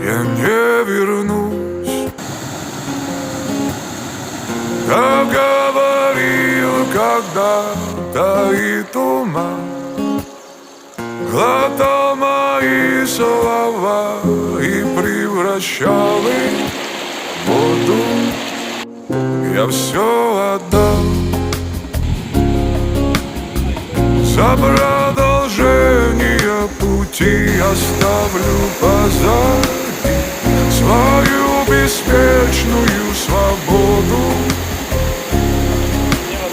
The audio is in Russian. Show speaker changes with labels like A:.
A: я не вернусь. Как говорил когда-то и туман, глотал мои слова и превращал их в воду. Я все отдал за продолжение пути, оставлю позади свою беспечную свободу.